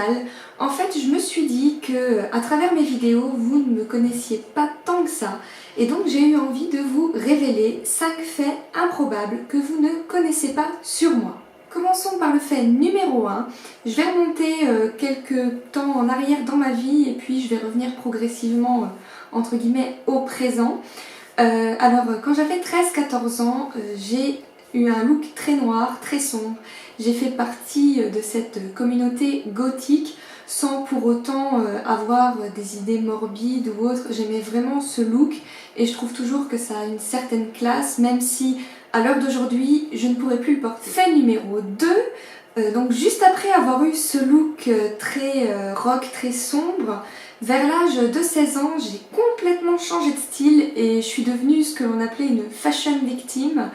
spécial. En fait, je me suis dit que à travers mes vidéos, vous ne me connaissiez pas tant que ça. Et donc j'ai eu envie de vous révéler 5 faits improbables que vous ne connaissez pas sur moi. Commençons par le fait numéro 1. Je vais remonter quelques temps en arrière dans ma vie et puis je vais revenir progressivement entre guillemets au présent. Quand j'avais 13-14 ans, j'ai eu un look très noir, très sombre. J'ai fait partie de cette communauté gothique sans pour autant avoir des idées morbides ou autres. J'aimais vraiment ce look et je trouve toujours que ça a une certaine classe, même si à l'heure d'aujourd'hui, je ne pourrais plus le porter. Fait numéro 2, donc juste après avoir eu ce look très rock, très sombre, vers l'âge de 16 ans, j'ai complètement changé de style et je suis devenue ce que l'on appelait une fashion victime.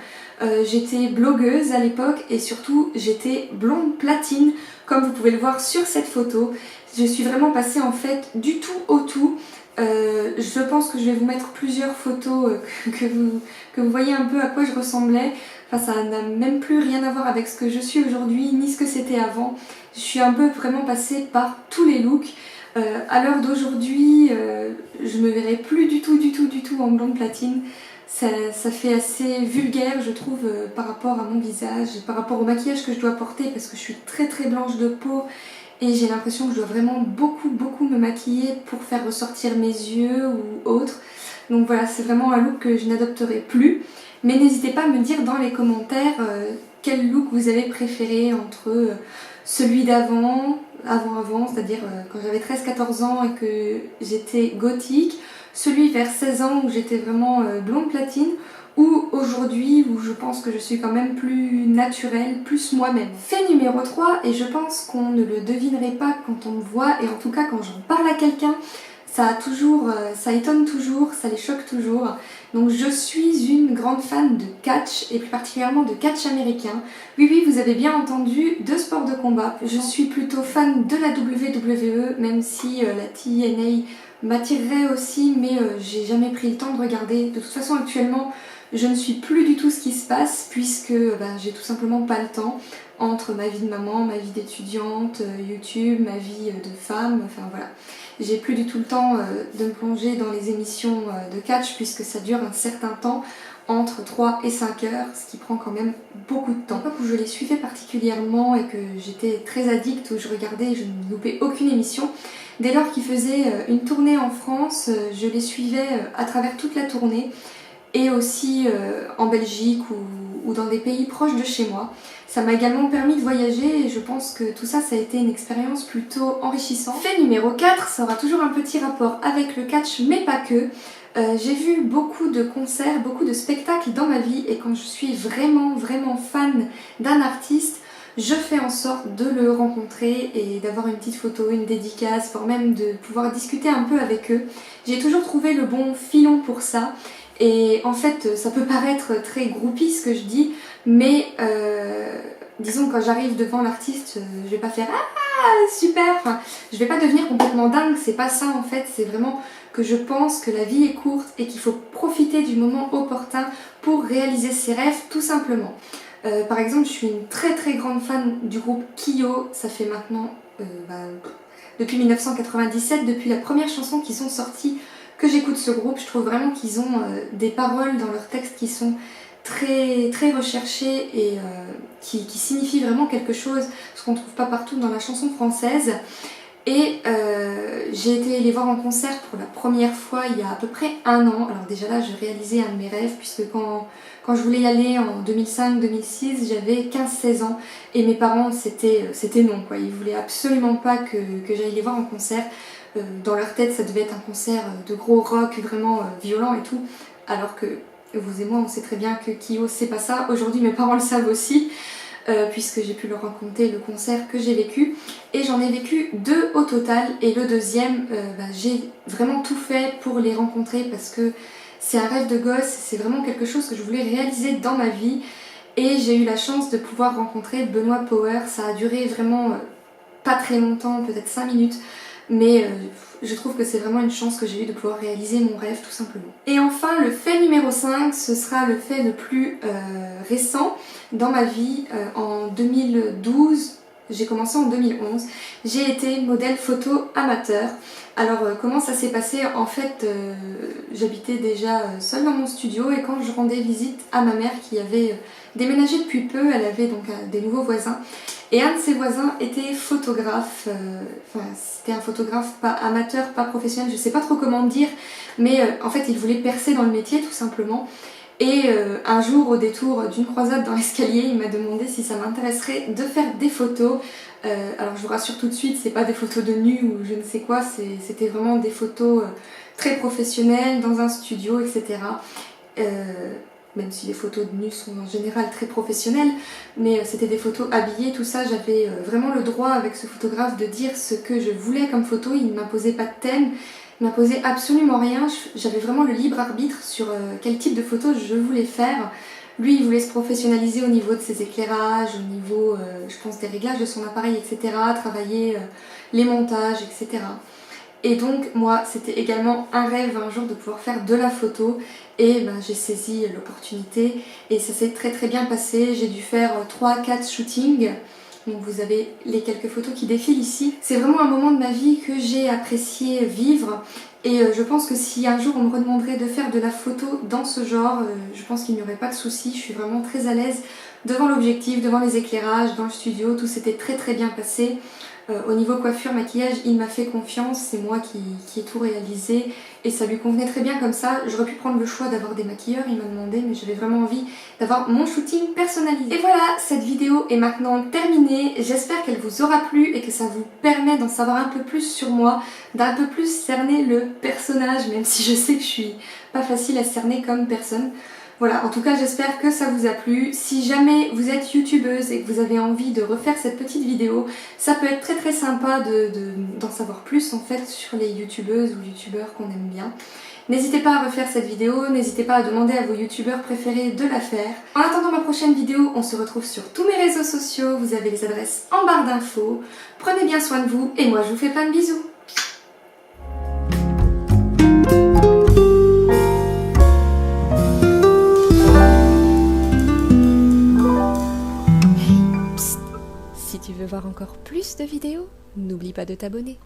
J'étais blogueuse à l'époque et surtout j'étais blonde platine, comme vous pouvez le voir sur cette photo. Je suis vraiment passée en fait du tout au tout. Je pense que je vais vous mettre plusieurs photos que vous voyez un peu à quoi je ressemblais. Enfin, ça n'a même plus rien à voir avec ce que je suis aujourd'hui, ni ce que c'était avant. Je suis un peu vraiment passée par tous les looks. À l'heure d'aujourd'hui, je me verrai plus du tout en blonde platine. Ça fait assez vulgaire, je trouve, par rapport à mon visage, par rapport au maquillage que je dois porter, parce que je suis très blanche de peau. Et j'ai l'impression que je dois vraiment beaucoup me maquiller pour faire ressortir mes yeux ou autre. Donc voilà, c'est vraiment un look que je n'adopterai plus. Mais n'hésitez pas à me dire dans les commentaires quel look vous avez préféré entre celui d'avant, c'est-à-dire quand j'avais 13-14 ans et que j'étais gothique, celui vers 16 ans où j'étais vraiment blonde platine, ou aujourd'hui où je pense que je suis quand même plus naturelle, plus moi-même. Fait numéro 3, et je pense qu'on ne le devinerait pas quand on me voit, et en tout cas quand j'en parle à quelqu'un, ça étonne toujours, ça les choque toujours. Donc je suis une grande fan de catch, et plus particulièrement de catch américain. Oui, vous avez bien entendu, de sport de combat. Je suis plutôt fan de la WWE, même si la TNA m'attirerait aussi, mais j'ai jamais pris le temps de regarder. De toute façon, actuellement, je ne suis plus du tout ce qui se passe, puisque j'ai tout simplement pas le temps entre ma vie de maman, ma vie d'étudiante, YouTube, ma vie de femme, enfin voilà. J'ai plus du tout le temps de me plonger dans les émissions de catch puisque ça dure un certain temps, entre 3 et 5 heures, ce qui prend quand même beaucoup de temps. À l'époque où je les suivais particulièrement et que j'étais très addict, où je regardais et je ne loupais aucune émission, dès lors qu'ils faisaient une tournée en France, je les suivais à travers toute la tournée et aussi en Belgique ou dans des pays proches de chez moi. Ça m'a également permis de voyager et je pense que tout ça, ça a été une expérience plutôt enrichissante. Fait numéro 4, ça aura toujours un petit rapport avec le catch, mais pas que. J'ai vu beaucoup de concerts, beaucoup de spectacles dans ma vie et quand je suis vraiment fan d'un artiste, je fais en sorte de le rencontrer et d'avoir une petite photo, une dédicace, voire même de pouvoir discuter un peu avec eux. J'ai toujours trouvé le bon filon pour ça. Et en fait, ça peut paraître très groupie ce que je dis, mais disons quand j'arrive devant l'artiste, je vais pas faire ah super, enfin, je vais pas devenir complètement dingue, c'est pas ça en fait, c'est vraiment que je pense que la vie est courte et qu'il faut profiter du moment opportun pour réaliser ses rêves tout simplement. Par exemple, je suis une très grande fan du groupe Kyo, ça fait maintenant depuis 1997, depuis la première chanson qu'ils ont sortie, que j'écoute ce groupe. Je trouve vraiment qu'ils ont des paroles dans leurs textes qui sont très recherchées et qui signifient vraiment quelque chose, ce qu'on ne trouve pas partout dans la chanson française. Et j'ai été les voir en concert pour la première fois il y a à peu près 1 an. Alors déjà là, j'ai réalisé un de mes rêves puisque quand je voulais y aller en 2005-2006, j'avais 15-16 ans et mes parents, c'était non quoi. Ils voulaient absolument pas que j'aille les voir en concert. Dans leur tête, ça devait être un concert de gros rock vraiment violent et tout, alors que vous et moi, on sait très bien que Kyo, c'est pas ça. Aujourd'hui, mes parents le savent aussi, puisque j'ai pu leur raconter le concert que j'ai vécu. Et j'en ai vécu 2 au total, et le deuxième, j'ai vraiment tout fait pour les rencontrer, parce que c'est un rêve de gosse, c'est vraiment quelque chose que je voulais réaliser dans ma vie. Et j'ai eu la chance de pouvoir rencontrer Benoît Power. Ça a duré vraiment pas très longtemps, peut-être 5 minutes. Mais je trouve que c'est vraiment une chance que j'ai eue de pouvoir réaliser mon rêve tout simplement. Et enfin, le fait numéro 5, ce sera le fait le plus récent dans ma vie. En 2012, j'ai commencé en 2011. J'ai été modèle photo amateur. Alors comment ça s'est passé? En fait, j'habitais déjà seule dans mon studio et quand je rendais visite à ma mère qui avait déménagé depuis peu, elle avait donc des nouveaux voisins. Et un de ses voisins était photographe, enfin c'était un photographe pas amateur, pas professionnel, je sais pas trop comment dire, mais en fait il voulait percer dans le métier tout simplement. Et un jour, au détour d'une croisade dans l'escalier, il m'a demandé si ça m'intéresserait de faire des photos. Alors je vous rassure tout de suite, c'est pas des photos de nu ou je ne sais quoi, c'était vraiment des photos très professionnelles dans un studio, etc. Même si les photos de nu sont en général très professionnelles, mais c'était des photos habillées, tout ça, j'avais vraiment le droit avec ce photographe de dire ce que je voulais comme photo, il ne m'imposait pas de thème, il m'imposait absolument rien, j'avais vraiment le libre arbitre sur quel type de photos je voulais faire. Lui, il voulait se professionnaliser au niveau de ses éclairages, au niveau, je pense, des réglages de son appareil, etc., travailler les montages, etc. Et donc moi c'était également un rêve un jour de pouvoir faire de la photo et ben, j'ai saisi l'opportunité et ça s'est très bien passé. J'ai dû faire 3-4 shootings, donc vous avez les quelques photos qui défilent ici. C'est vraiment un moment de ma vie que j'ai apprécié vivre et je pense que si un jour on me redemanderait de faire de la photo dans ce genre, je pense qu'il n'y aurait pas de souci. Je suis vraiment très à l'aise devant l'objectif, devant les éclairages, dans le studio, tout s'était très bien passé. Au niveau coiffure, maquillage, il m'a fait confiance, c'est moi qui ai tout réalisé et ça lui convenait très bien comme ça. J'aurais pu prendre le choix d'avoir des maquilleurs, il m'a demandé, mais j'avais vraiment envie d'avoir mon shooting personnalisé. Et voilà, cette vidéo est maintenant terminée. J'espère qu'elle vous aura plu et que ça vous permet d'en savoir un peu plus sur moi, d'un peu plus cerner le personnage, même si je sais que je suis pas facile à cerner comme personne. Voilà, en tout cas j'espère que ça vous a plu. Si jamais vous êtes youtubeuse et que vous avez envie de refaire cette petite vidéo, ça peut être très sympa d'en savoir plus en fait sur les youtubeuses ou youtubeurs qu'on aime bien. N'hésitez pas à refaire cette vidéo, n'hésitez pas à demander à vos youtubeurs préférés de la faire. En attendant ma prochaine vidéo, on se retrouve sur tous mes réseaux sociaux, vous avez les adresses en barre d'infos. Prenez bien soin de vous et moi je vous fais plein de bisous. Si tu veux voir encore plus de vidéos, n'oublie pas de t'abonner.